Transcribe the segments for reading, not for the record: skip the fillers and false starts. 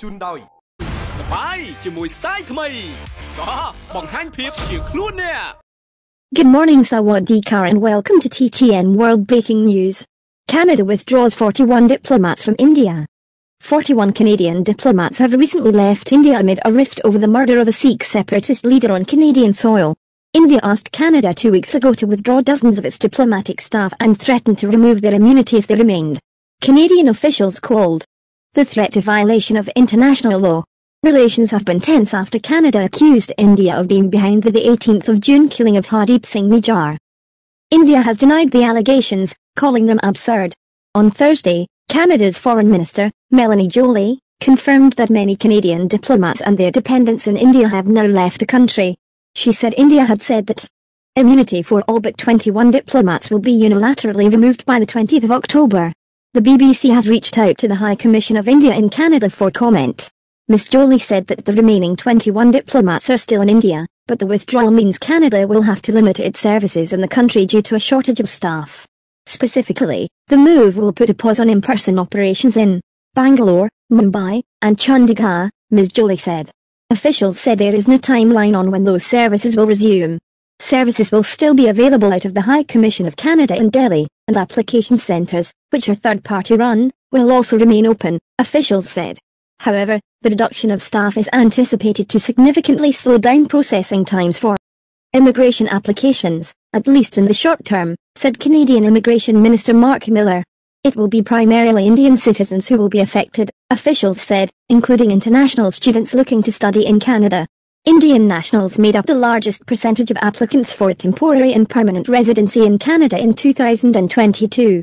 ជូនដោយ Good morning, Sawadee-kar, and welcome to TTN World Breaking News. Canada withdraws 41 diplomats from India. 41 Canadian diplomats have recently left India amid a rift over the murder of a Sikh separatist leader on Canadian soil. India asked Canada 2 weeks ago to withdraw dozens of its diplomatic staff and threatened to remove their immunity if they remained. Canadian officials called the threat a violation of international law. Relations have been tense after Canada accused India of being behind the 18th of June killing of Hardeep Singh Nijjar. India has denied the allegations, calling them absurd. On Thursday, Canada's Foreign Minister, Melanie Joly, confirmed that many Canadian diplomats and their dependents in India have now left the country. She said India had said that immunity for all but 21 diplomats will be unilaterally removed by the 20th of October. The BBC has reached out to the High Commission of India in Canada for comment. Ms. Joly said that the remaining 21 diplomats are still in India, but the withdrawal means Canada will have to limit its services in the country due to a shortage of staff. Specifically, the move will put a pause on in-person operations in Bangalore, Mumbai, and Chandigarh, Ms. Joly said. Officials said there is no timeline on when those services will resume. Services will still be available out of the High Commission of Canada in Delhi, and application centres, which are third-party run, will also remain open, officials said. However, the reduction of staff is anticipated to significantly slow down processing times for immigration applications, at least in the short term, said Canadian Immigration Minister Mark Miller. It will be primarily Indian citizens who will be affected, officials said, including international students looking to study in Canada. Indian nationals made up the largest percentage of applicants for temporary and permanent residency in Canada in 2022.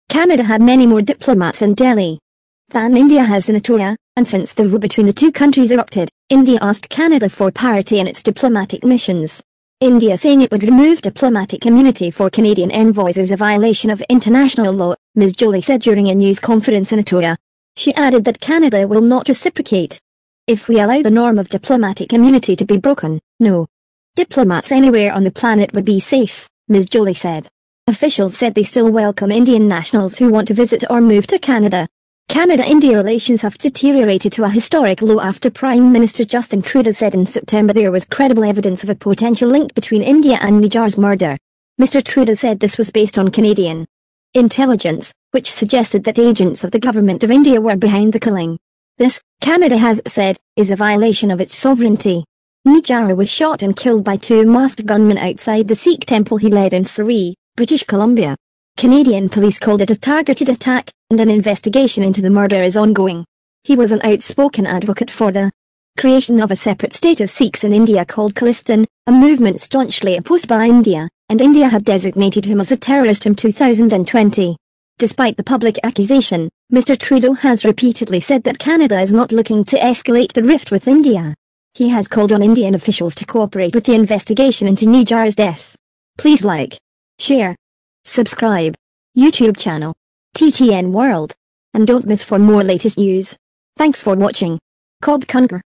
Canada had many more diplomats in Delhi than India has in Ethiopia, and since the war between the two countries erupted, India asked Canada for parity in its diplomatic missions. India saying it would remove diplomatic immunity for Canadian envoys is a violation of international law, Ms. Joly said during a news conference in Ethiopia. She added that Canada will not reciprocate if we allow the norm of diplomatic immunity to be broken. No diplomats anywhere on the planet would be safe, Ms. Joly said. Officials said they still welcome Indian nationals who want to visit or move to Canada. Canada-India relations have deteriorated to a historic low after Prime Minister Justin Trudeau said in September there was credible evidence of a potential link between India and Nijjar's murder. Mr. Trudeau said this was based on Canadian intelligence, which suggested that agents of the government of India were behind the killing. This, Canada has said, is a violation of its sovereignty. Nijjar was shot and killed by two masked gunmen outside the Sikh temple he led in Surrey, British Columbia. Canadian police called it a targeted attack, and an investigation into the murder is ongoing. He was an outspoken advocate for the creation of a separate state of Sikhs in India called Khalistan, a movement staunchly opposed by India, and India had designated him as a terrorist in 2020. Despite the public accusation, Mr. Trudeau has repeatedly said that Canada is not looking to escalate the rift with India. He has called on Indian officials to cooperate with the investigation into Nijjar's death. Please like, share, subscribe YouTube channel TTN World, and don't miss for more latest news. Thanks for watching. Cobb Kunker.